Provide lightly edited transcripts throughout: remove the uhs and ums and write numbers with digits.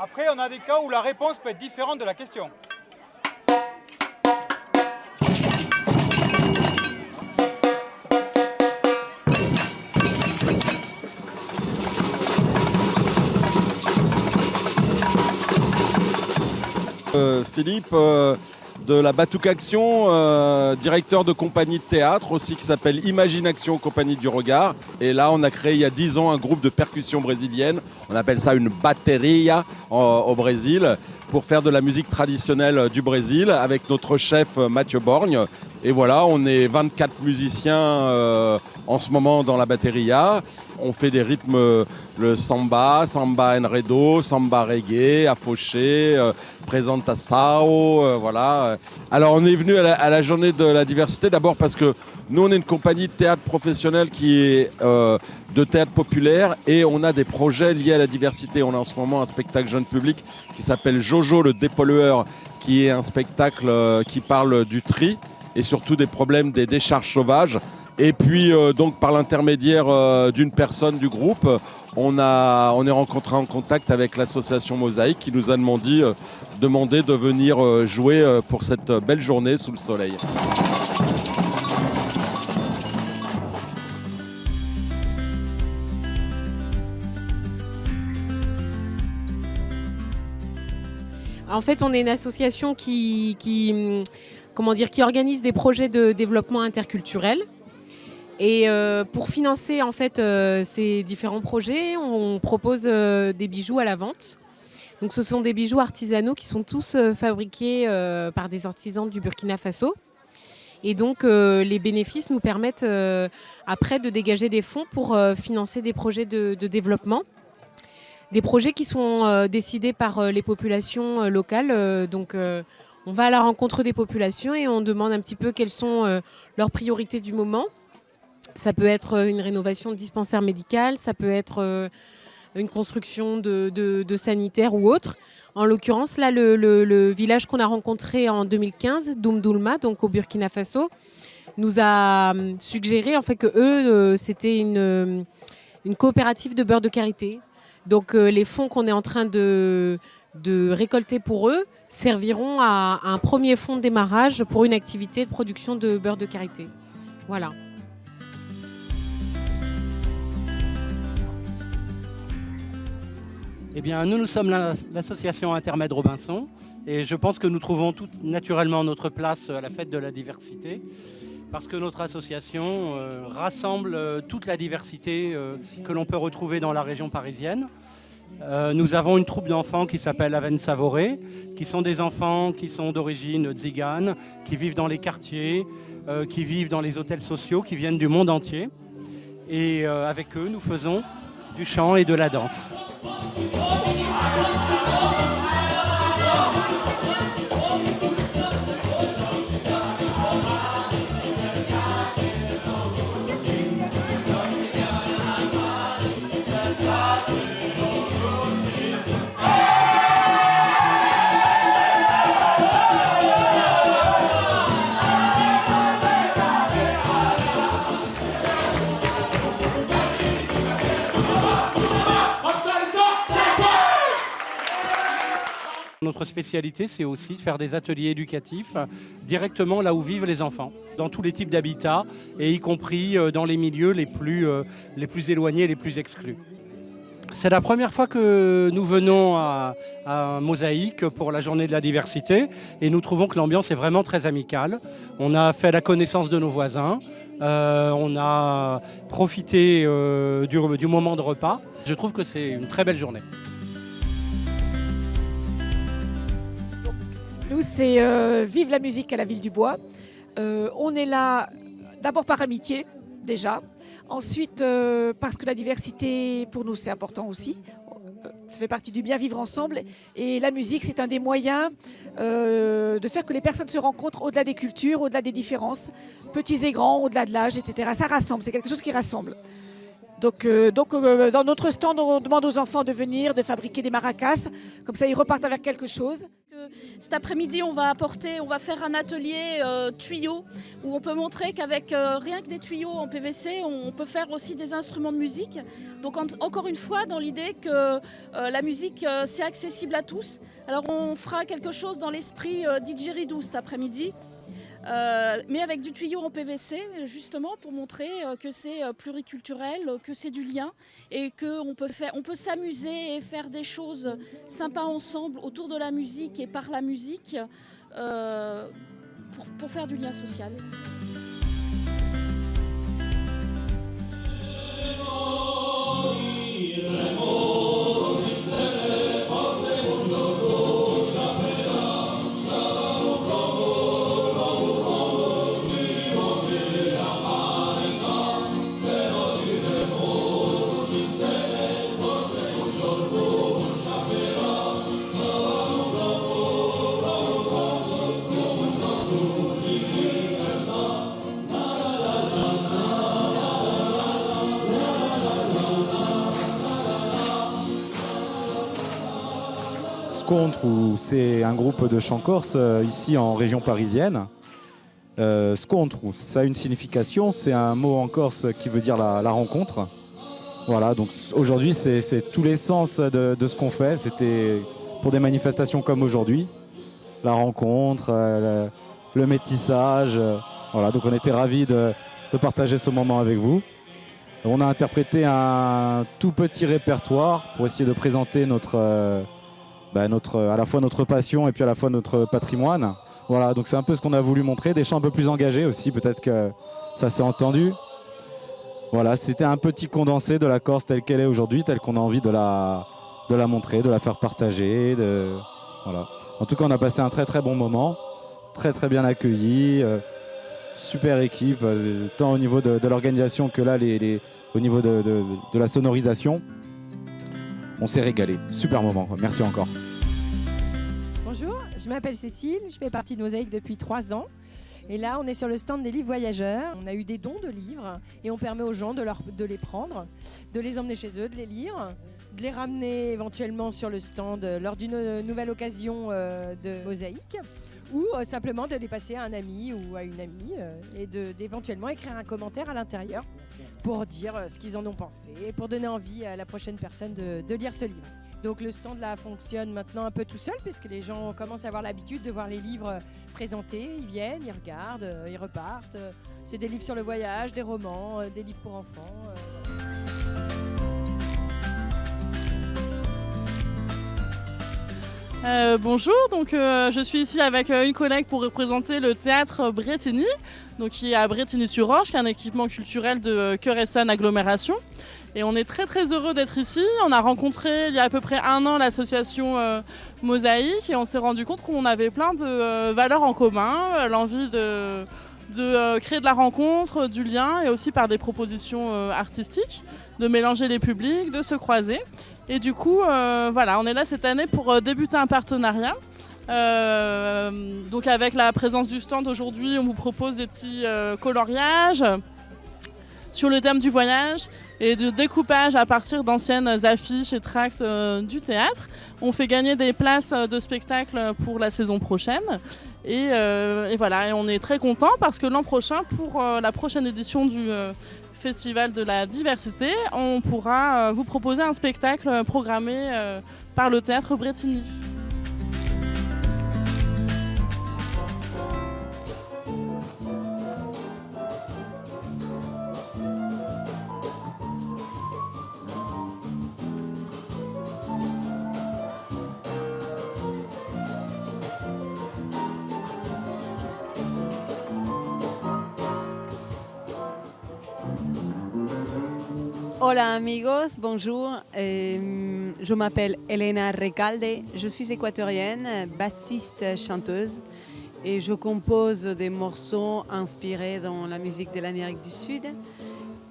Après, on a des cas où la réponse peut être différente de la question. Philippe de la Batouk Action, directeur de compagnie de théâtre aussi qui s'appelle Imagine Action Compagnie du Regard. Et là, on a créé il y a 10 ans un groupe de percussion brésilienne. On appelle ça une bateria au Brésil pour faire de la musique traditionnelle du Brésil avec notre chef Mathieu Borgne. Et voilà, on est 24 musiciens en ce moment dans la bateria. On fait des rythmes, le samba, samba enredo, samba reggae, afoché, presentação, voilà. Alors on est venu à la journée de la diversité d'abord parce que nous on est une compagnie de théâtre professionnel qui est de théâtre populaire et on a des projets liés à la diversité. On a en ce moment un spectacle jeune public qui s'appelle Jojo le dépollueur, qui est un spectacle qui parle du tri et surtout des problèmes des décharges sauvages. Et puis donc par l'intermédiaire d'une personne du groupe, on est rencontré en contact avec l'association Mosaïque qui nous a demandé de venir jouer pour cette belle journée sous le soleil. En fait, on est une association qui organise des projets de développement interculturel. Et pour financer en fait ces différents projets, on propose des bijoux à la vente. Donc ce sont des bijoux artisanaux qui sont tous fabriqués par des artisans du Burkina Faso. Et donc les bénéfices nous permettent après de dégager des fonds pour financer des projets de développement. Des projets qui sont décidés par les populations locales. Donc on va à la rencontre des populations et on demande un petit peu quelles sont leurs priorités du moment. Ça peut être une rénovation de dispensaire médical, ça peut être une construction de sanitaire ou autre. En l'occurrence, là, le village qu'on a rencontré en 2015, Doumdoulma, donc au Burkina Faso, nous a suggéré en fait que eux, c'était une coopérative de beurre de karité. Donc les fonds qu'on est en train de récolter pour eux serviront à un premier fonds de démarrage pour une activité de production de beurre de karité. Voilà. Eh bien, nous sommes l'association Intermède Robinson et je pense que nous trouvons tout naturellement notre place à la fête de la diversité parce que notre association rassemble toute la diversité que l'on peut retrouver dans la région parisienne. Nous avons une troupe d'enfants qui s'appelle Aven Savoré, qui sont des enfants qui sont d'origine tzigane, qui vivent dans les quartiers, qui vivent dans les hôtels sociaux, qui viennent du monde entier. Et avec eux, nous faisons du chant et de la danse. Notre spécialité, c'est aussi de faire des ateliers éducatifs directement là où vivent les enfants, dans tous les types d'habitats, et y compris dans les milieux les plus éloignés, les plus exclus. C'est la première fois que nous venons à Mosaïque pour la journée de la diversité et nous trouvons que l'ambiance est vraiment très amicale. On a fait la connaissance de nos voisins, on a profité du moment de repas. Je trouve que c'est une très belle journée. Nous, c'est Vive la musique à la Ville du Bois. On est là d'abord par amitié, déjà. Ensuite, parce que la diversité, pour nous, c'est important aussi. Ça fait partie du bien vivre ensemble. Et la musique, c'est un des moyens de faire que les personnes se rencontrent au-delà des cultures, au-delà des différences, petits et grands, au-delà de l'âge, etc. Ça rassemble, c'est quelque chose qui rassemble. Donc, dans notre stand, on demande aux enfants de venir, de fabriquer des maracas. Comme ça, ils repartent avec quelque chose. cet après-midi, on va faire un atelier tuyaux où on peut montrer qu'avec rien que des tuyaux en PVC, on peut faire aussi des instruments de musique. Donc encore une fois, dans l'idée que la musique, c'est accessible à tous. Alors on fera quelque chose dans l'esprit didgeridoo cet après-midi. Mais avec du tuyau en PVC, justement pour montrer que c'est pluriculturel, que c'est du lien et qu'on peut s'amuser et faire des choses sympas ensemble autour de la musique et par la musique pour faire du lien social. Scontre, c'est un groupe de chants corse ici en région parisienne. Scontre, ça a une signification, c'est un mot en corse qui veut dire la rencontre. Voilà, donc aujourd'hui c'est tous les sens de ce qu'on fait. C'était pour des manifestations comme aujourd'hui, la rencontre, le métissage. Voilà, donc on était ravis de partager ce moment avec vous. On a interprété un tout petit répertoire pour essayer de présenter à la fois notre passion et puis à la fois notre patrimoine. Voilà, donc c'est un peu ce qu'on a voulu montrer, des chants un peu plus engagés aussi, peut-être que ça s'est entendu. Voilà, c'était un petit condensé de la Corse telle qu'elle est aujourd'hui, telle qu'on a envie de la montrer, de la faire partager. Voilà. En tout cas, on a passé un très très bon moment, très très bien accueillis, super équipe, tant au niveau de l'organisation que là, au niveau de la sonorisation. On s'est régalé, super moment, quoi. Merci encore. Bonjour, je m'appelle Cécile, je fais partie de Mosaïque depuis 3 ans. Et là, on est sur le stand des livres voyageurs. On a eu des dons de livres et on permet aux gens de les prendre, de les emmener chez eux, de les lire, de les ramener éventuellement sur le stand lors d'une nouvelle occasion de Mosaïque ou simplement de les passer à un ami ou à une amie et d'éventuellement écrire un commentaire à l'intérieur pour dire ce qu'ils en ont pensé et pour donner envie à la prochaine personne de lire ce livre. Donc le stand là fonctionne maintenant un peu tout seul puisque les gens commencent à avoir l'habitude de voir les livres présentés. Ils viennent, ils regardent, ils repartent. C'est des livres sur le voyage, des romans, des livres pour enfants. Bonjour, donc je suis ici avec une collègue pour représenter le théâtre Bretigny, donc qui est à Bretigny-sur-Orge, qui est un équipement culturel de Cœur et Sonne Agglomération. Et on est très très heureux d'être ici. On a rencontré il y a à peu près 1 an l'association Mosaïque et on s'est rendu compte qu'on avait plein de valeurs en commun, l'envie de créer de la rencontre, du lien et aussi par des propositions artistiques, de mélanger les publics, de se croiser. Et du coup, voilà, on est là cette année pour débuter un partenariat. Donc avec la présence du stand aujourd'hui, on vous propose des petits coloriages sur le thème du voyage et de découpage à partir d'anciennes affiches et tracts du théâtre. On fait gagner des places de spectacle pour la saison prochaine. Et voilà, et on est très contents parce que l'an prochain, pour la prochaine édition du Festival de la diversité, on pourra vous proposer un spectacle programmé par le théâtre Bretigny. Hola amigos, bonjour. Je m'appelle Elena Recalde, je suis équatorienne, bassiste, chanteuse et je compose des morceaux inspirés dans la musique de l'Amérique du Sud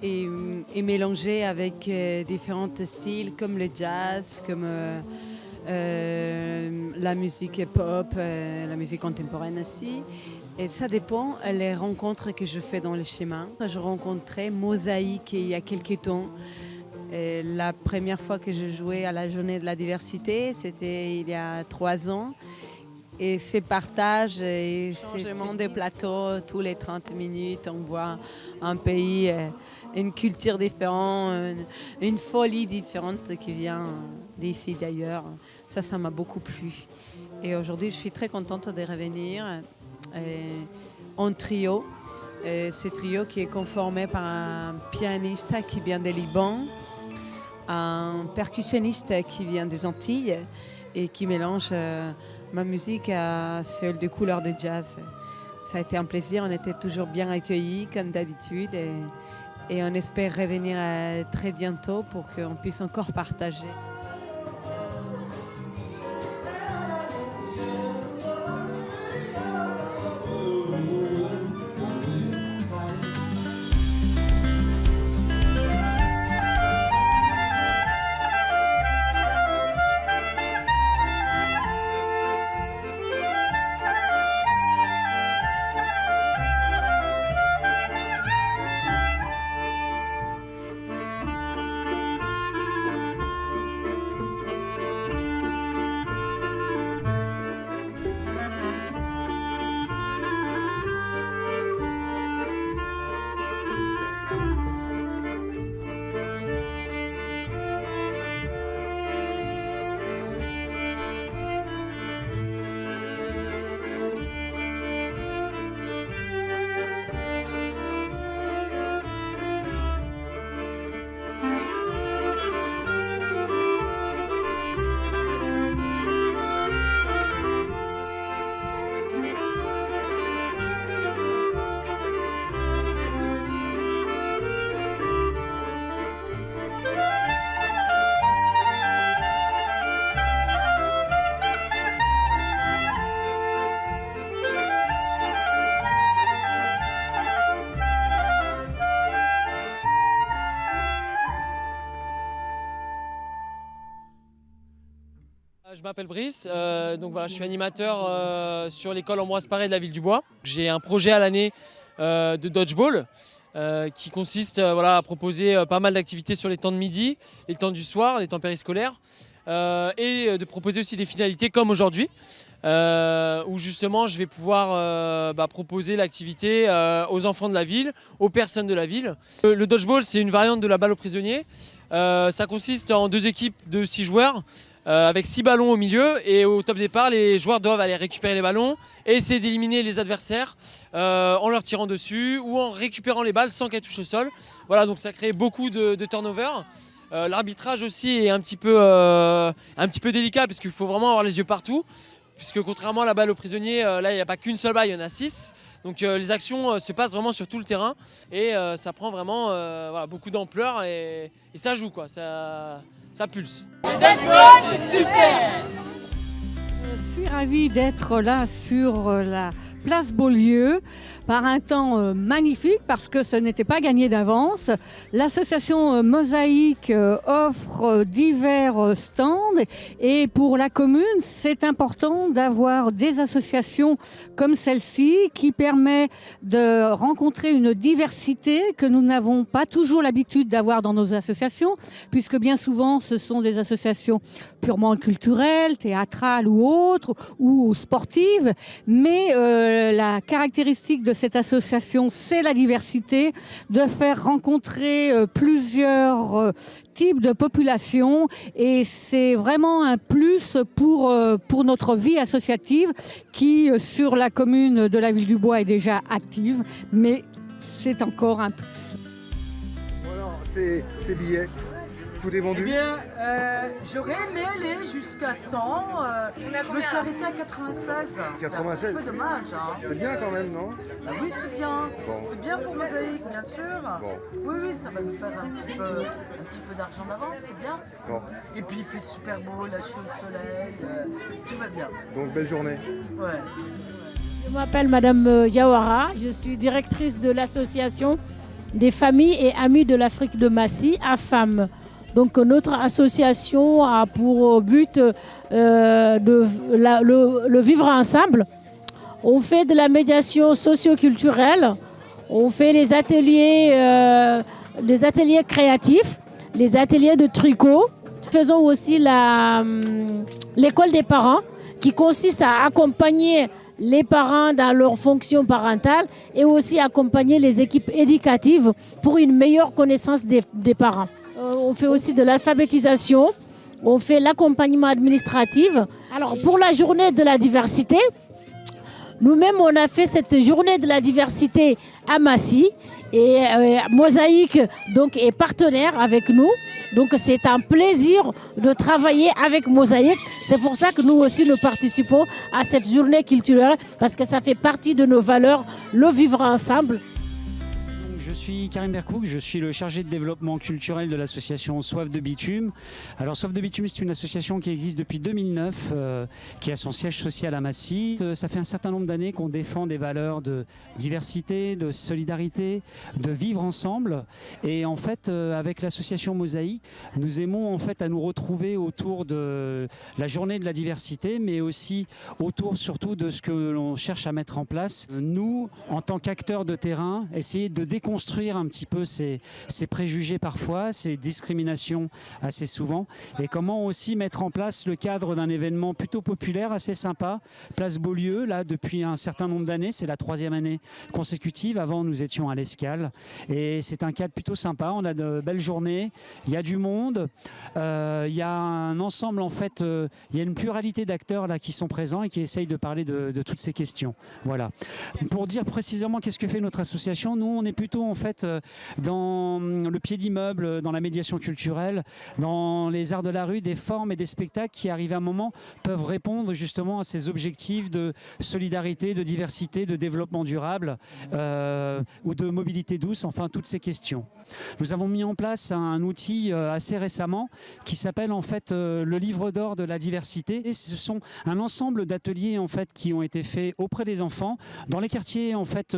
et mélangés avec différents styles comme le jazz, comme la musique pop, la musique contemporaine aussi. Et ça dépend des rencontres que je fais dans le chemin. Je rencontrais Mosaïque il y a quelques temps. Et la première fois que je jouais à la Journée de la diversité, c'était il y a 3 ans. Et ces partages et ces changements de plateau tous les 30 minutes, on voit un pays, une culture différente, une folie différente qui vient d'ici d'ailleurs. Ça m'a beaucoup plu. Et aujourd'hui, je suis très contente de revenir en trio. Ce trio qui est conformé par un pianiste qui vient de Liban, un percussionniste qui vient des Antilles et qui mélange ma musique à celle de couleur de jazz. Ça a été un plaisir, on était toujours bien accueillis comme d'habitude et on espère revenir très bientôt pour qu'on puisse encore partager. Je m'appelle Brice, donc voilà, je suis animateur sur l'école Ambroise Paré de la ville du Bois. J'ai un projet à l'année de dodgeball qui consiste à proposer pas mal d'activités sur les temps de midi, les temps du soir, les temps périscolaires et de proposer aussi des finalités comme aujourd'hui où justement je vais pouvoir proposer l'activité aux enfants de la ville, aux personnes de la ville. Le dodgeball, c'est une variante de la balle aux prisonniers. Ça consiste en 2 équipes de 6 joueurs avec 6 ballons au milieu et au top départ, les joueurs doivent aller récupérer les ballons et essayer d'éliminer les adversaires en leur tirant dessus ou en récupérant les balles sans qu'elles touchent le sol. Voilà, donc ça crée beaucoup de turnover. L'arbitrage aussi est un petit peu délicat parce qu'il faut vraiment avoir les yeux partout. Puisque contrairement à la balle aux prisonniers, là il n'y a pas qu'une seule balle, il y en a 6. Donc les actions se passent vraiment sur tout le terrain et ça prend vraiment beaucoup d'ampleur et ça joue quoi, ça pulse. Le dodgeball, c'est super! Je suis ravie d'être là sur la place Beaulieu par un temps magnifique parce que ce n'était pas gagné d'avance. L'association Mosaïque offre divers stands et pour la commune, c'est important d'avoir des associations comme celle-ci qui permet de rencontrer une diversité que nous n'avons pas toujours l'habitude d'avoir dans nos associations puisque bien souvent ce sont des associations purement culturelles, théâtrales ou autres ou sportives, mais la caractéristique de cette association, c'est la diversité, de faire rencontrer plusieurs types de populations et c'est vraiment un plus pour notre vie associative qui, sur la commune de la Ville du Bois, est déjà active, mais c'est encore un plus. Voilà, ces billets. Tout est vendu? Eh bien, j'aurais aimé aller jusqu'à 100. Je me suis arrêtée à 96. 96. C'est un peu dommage. Hein. C'est bien quand même, non? Ah oui, c'est bien. Bon. C'est bien pour Mosaïque, bien sûr. Bon. Oui, ça va nous faire un petit peu d'argent d'avance, c'est bien. Bon. Et puis il fait super beau, là je suis au soleil, tout va bien. Donc belle journée. Ouais. Je m'appelle Madame Yawara, je suis directrice de l'association des familles et amis de l'Afrique de Massy, AFAM. Donc notre association a pour but le vivre ensemble. On fait de la médiation socio-culturelle, on fait les ateliers créatifs, les ateliers de tricot. Nous faisons aussi l'école des parents qui consiste à accompagner les parents dans leur fonction parentale et aussi accompagner les équipes éducatives pour une meilleure connaissance des parents. On fait aussi de l'alphabétisation, on fait l'accompagnement administratif. Alors pour la journée de la diversité, nous-mêmes on a fait cette journée de la diversité à Massy et Mosaïque donc, est partenaire avec nous. Donc c'est un plaisir de travailler avec Mosaïque. C'est pour ça que nous aussi nous participons à cette journée culturelle parce que ça fait partie de nos valeurs, le vivre ensemble. Je suis Karim Berkouk, je suis le chargé de développement culturel de l'association Soif de Bitume. Alors Soif de Bitume, c'est une association qui existe depuis 2009, qui a son siège social à Massy. Ça fait un certain nombre d'années qu'on défend des valeurs de diversité, de solidarité, de vivre ensemble. Et en fait, avec l'association Mosaïque, nous aimons en fait à nous retrouver autour de la journée de la diversité, mais aussi autour surtout de ce que l'on cherche à mettre en place. Nous, en tant qu'acteurs de terrain, essayer de déconstruire un petit peu ces préjugés parfois, ces discriminations assez souvent, et comment aussi mettre en place le cadre d'un événement plutôt populaire, assez sympa, Place Beaulieu, là depuis un certain nombre d'années, c'est la 3e année consécutive, avant nous étions à l'Escale, et c'est un cadre plutôt sympa, on a de belles journées, il y a du monde, il y a un ensemble en fait, il y a une pluralité d'acteurs là qui sont présents et qui essayent de parler de toutes ces questions. Voilà. Pour dire précisément qu'est-ce que fait notre association, nous on est plutôt en fait dans le pied d'immeuble, dans la médiation culturelle, dans les arts de la rue, des formes et des spectacles qui arrivent à un moment peuvent répondre justement à ces objectifs de solidarité, de diversité, de développement durable ou de mobilité douce, enfin toutes ces questions. Nous avons mis en place un outil assez récemment qui s'appelle en fait le livre d'or de la diversité. Et ce sont un ensemble d'ateliers en fait qui ont été faits auprès des enfants dans les quartiers en fait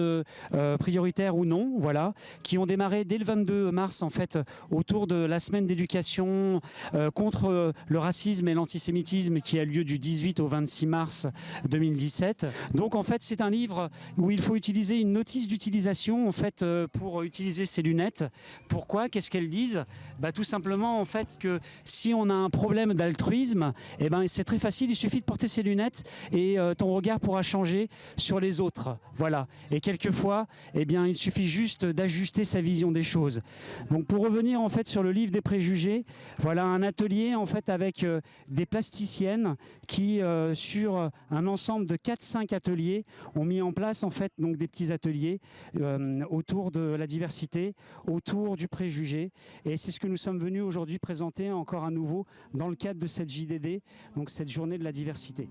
prioritaires ou non, voilà, qui ont démarré dès le 22 mars en fait autour de la semaine d'éducation contre le racisme et l'antisémitisme qui a lieu du 18 au 26 mars 2017. Donc en fait c'est un livre où il faut utiliser une notice d'utilisation en fait pour utiliser ces lunettes. Pourquoi? Qu'est-ce qu'elles disent? Tout simplement en fait que si on a un problème d'altruisme, eh ben, c'est très facile, il suffit de porter ces lunettes et ton regard pourra changer sur les autres. Voilà. Et quelquefois, eh bien, il suffit juste d'ajuster sa vision des choses. Donc pour revenir en fait sur le livre des préjugés, voilà un atelier en fait avec des plasticiennes qui sur un ensemble de 4-5 ateliers ont mis en place en fait donc des petits ateliers autour de la diversité, autour du préjugé, et c'est ce que nous sommes venus aujourd'hui présenter encore à nouveau dans le cadre de cette JDD, donc cette journée de la diversité.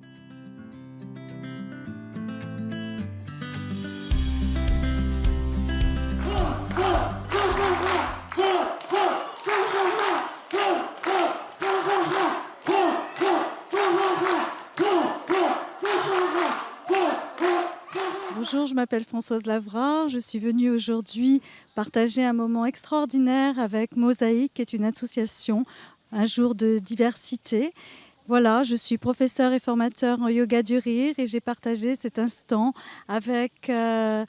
Bonjour, je m'appelle Françoise Lavrard. Je suis venue aujourd'hui partager un moment extraordinaire avec Mosaïque, qui est une association, un jour de diversité. Voilà, je suis professeure et formateur en yoga du rire et j'ai partagé cet instant avec plein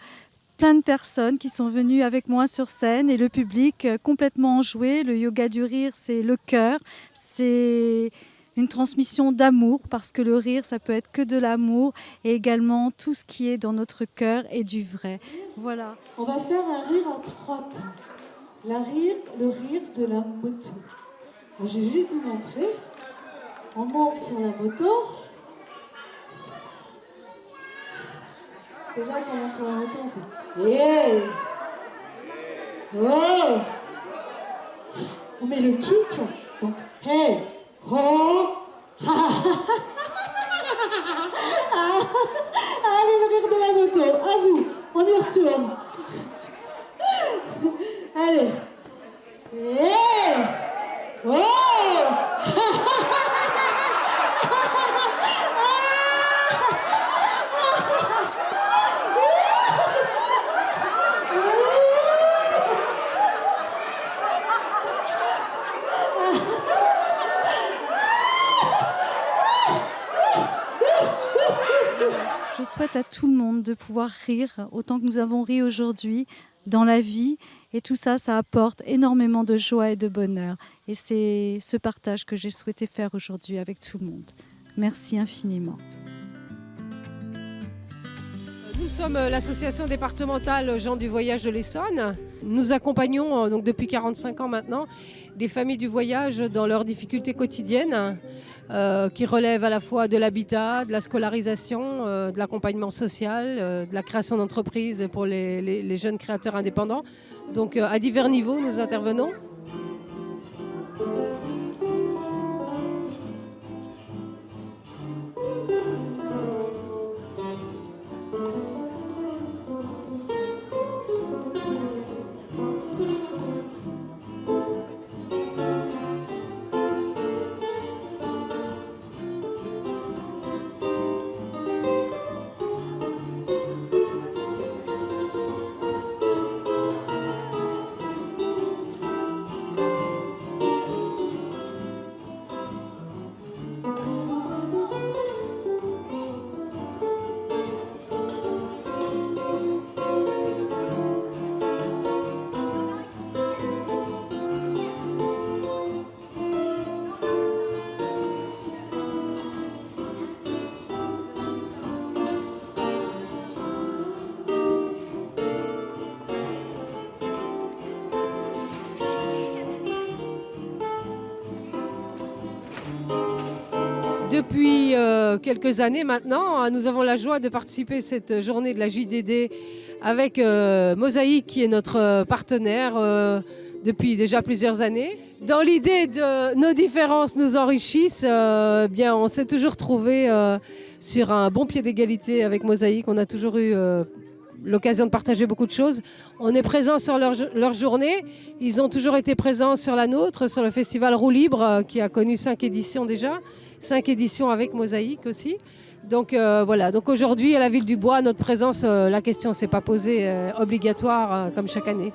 de personnes qui sont venues avec moi sur scène et le public complètement enjoué. Le yoga du rire, c'est le cœur, c'est une transmission d'amour, parce que le rire, ça peut être que de l'amour et également tout ce qui est dans notre cœur et du vrai. Voilà. On va faire un rire en 3 temps. Le rire de la moto. Je vais juste vous montrer. On monte sur la moto. Déjà, quand on monte sur la moto, on fait yeah. Oh. On met le kick. Donc, hey. Oh. Allez, le rire de la moto, à vous, on y retourne. Allez. Yeah. Oh. Je souhaite à tout le monde de pouvoir rire autant que nous avons ri aujourd'hui dans la vie. Et tout ça, ça apporte énormément de joie et de bonheur. Et c'est ce partage que j'ai souhaité faire aujourd'hui avec tout le monde. Merci infiniment. Nous sommes l'association départementale Gens du Voyage de l'Essonne. Nous accompagnons donc depuis 45 ans maintenant les familles du voyage dans leurs difficultés quotidiennes qui relèvent à la fois de l'habitat, de la scolarisation, de l'accompagnement social, de la création d'entreprises pour les jeunes créateurs indépendants. Donc à divers niveaux, nous intervenons. Depuis quelques années maintenant, nous avons la joie de participer à cette journée de la JDD avec Mosaïque qui est notre partenaire depuis déjà plusieurs années. Dans l'idée de nos différences nous enrichissent, bien, on s'est toujours trouvé sur un bon pied d'égalité avec Mosaïque. On a toujours eu l'occasion de partager beaucoup de choses. On est présent sur leur journée. Ils ont toujours été présents sur la nôtre, sur le festival Roue Libre, qui a connu 5 éditions déjà. 5 éditions avec Mosaïque aussi. Donc voilà. Donc aujourd'hui, à la Ville du Bois, notre présence, la question ne s'est pas posée, obligatoire comme chaque année.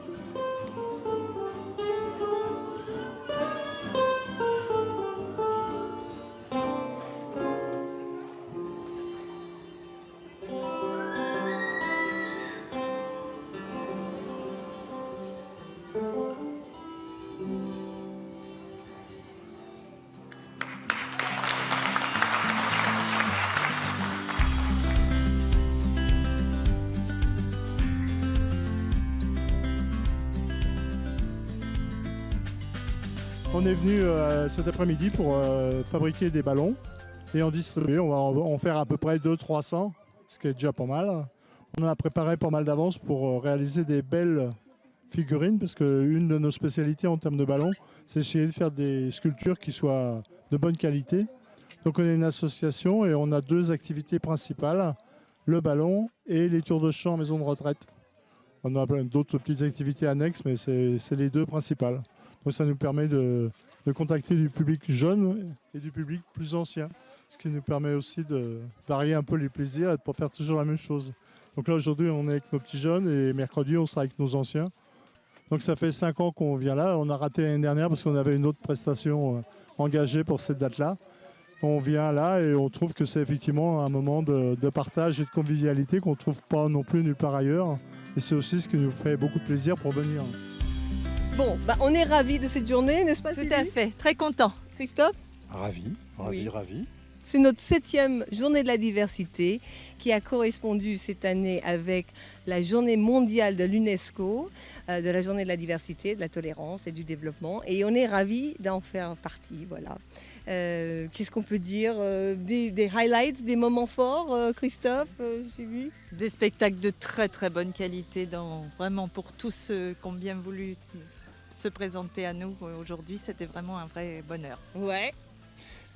On est venu cet après-midi pour fabriquer des ballons et en distribuer. On va en faire à peu près 200-300, ce qui est déjà pas mal. On a préparé pas mal d'avance pour réaliser des belles figurines, parce qu'une de nos spécialités en termes de ballons, c'est essayer de faire des sculptures qui soient de bonne qualité. Donc on est une association et on a 2 activités principales, le ballon et les tours de chant en maison de retraite. On a plein d'autres petites activités annexes, mais c'est les 2 principales. Donc ça nous permet de contacter du public jeune et du public plus ancien, ce qui nous permet aussi de varier un peu les plaisirs et de ne pas faire toujours la même chose. Donc là aujourd'hui on est avec nos petits jeunes et mercredi on sera avec nos anciens. Donc ça fait 5 ans qu'on vient là. On a raté l'année dernière parce qu'on avait une autre prestation engagée pour cette date-là. On vient là et on trouve que c'est effectivement un moment de partage et de convivialité qu'on ne trouve pas non plus nulle part ailleurs. Et c'est aussi ce qui nous fait beaucoup de plaisir pour venir. Bon, on est ravis de cette journée, n'est-ce pas? Tout à fait, très content. Christophe? Ravi. C'est notre 7e journée de la diversité qui a correspondu cette année avec la journée mondiale de l'UNESCO, de la journée de la diversité, de la tolérance et du développement. Et on est ravis d'en faire partie. Voilà. Qu'est-ce qu'on peut dire? Des highlights, des moments forts, Christophe, j'ai vu? Des spectacles de très très bonne qualité, vraiment pour tous ceux qui ont bien voulu se présenter à nous aujourd'hui. C'était vraiment un vrai bonheur. Ouais.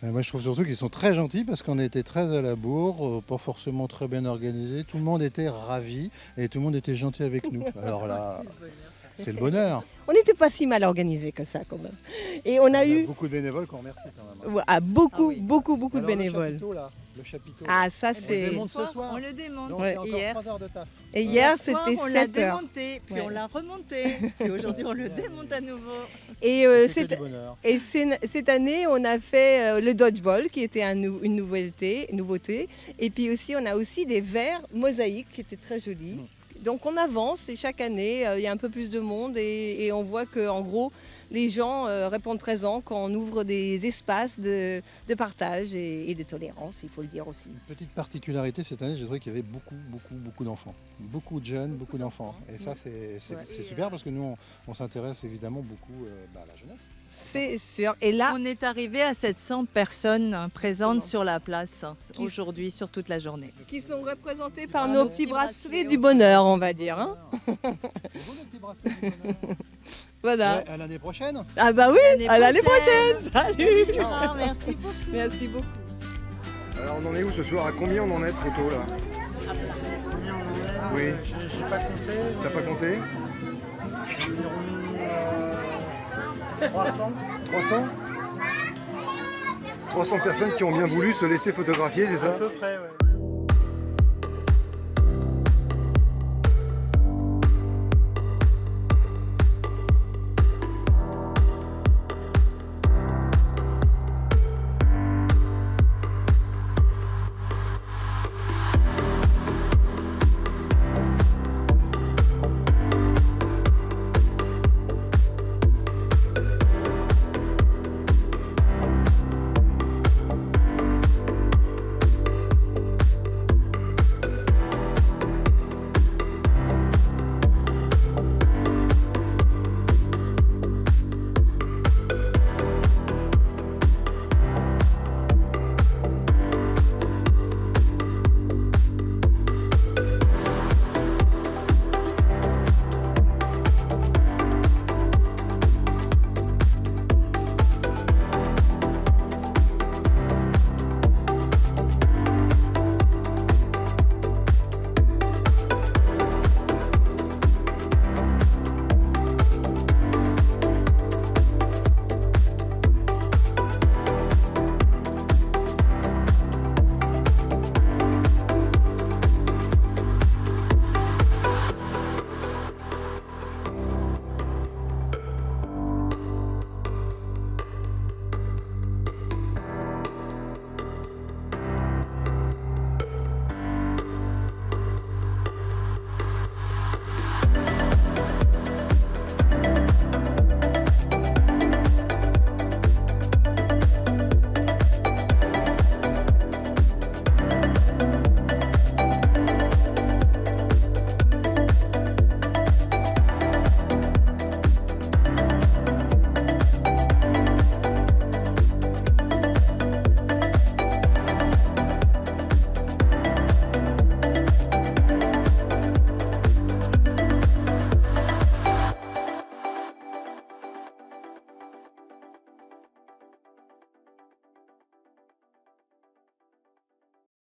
Moi je trouve surtout qu'ils sont très gentils parce qu'on était très à la bourre, pas forcément très bien organisés. Tout le monde était ravi et tout le monde était gentil avec nous. Alors là, c'est le bonheur. On n'était pas si mal organisés que ça quand même. Et on a eu beaucoup de bénévoles qu'on remercie quand même. Beaucoup de bénévoles. Le chapiteau, là, le chapiteau. Ah ça c'est... On le démonte ce soir. On le démonte. Donc, il y a encore 3 heures de taf. Et hier c'était 7 heures. On l'a démonté, puis on l'a remonté. Puis aujourd'hui on le démonte à nouveau. Et, cette année on a fait le dodgeball qui était une nouveauté. Et puis aussi on a aussi des verres mosaïques qui étaient très jolis. Donc on avance et chaque année, il y a un peu plus de monde et on voit qu'en gros, les gens répondent présents quand on ouvre des espaces de partage et de tolérance, il faut le dire aussi. Une petite particularité cette année, j'ai trouvé qu'il y avait beaucoup d'enfants. Beaucoup de jeunes, beaucoup d'enfants. Et ça, c'est super parce que nous, on s'intéresse évidemment beaucoup à la jeunesse. C'est sûr. Et là, on est arrivé à 700 personnes présentes sur la place aujourd'hui, sur toute la journée. Qui sont représentés par nos petits bracelets du bonheur, on va dire. Hein. Voilà. Ouais, à l'année prochaine. Ah bah oui, à l'année prochaine. Salut. Merci beaucoup. Merci beaucoup. Alors on en est où ce soir? À combien on en est de photos là? Oui. J'ai pas compté. T'as pas compté? 300. 300 300 personnes qui ont bien voulu se laisser photographier, c'est ça? À peu près, ouais.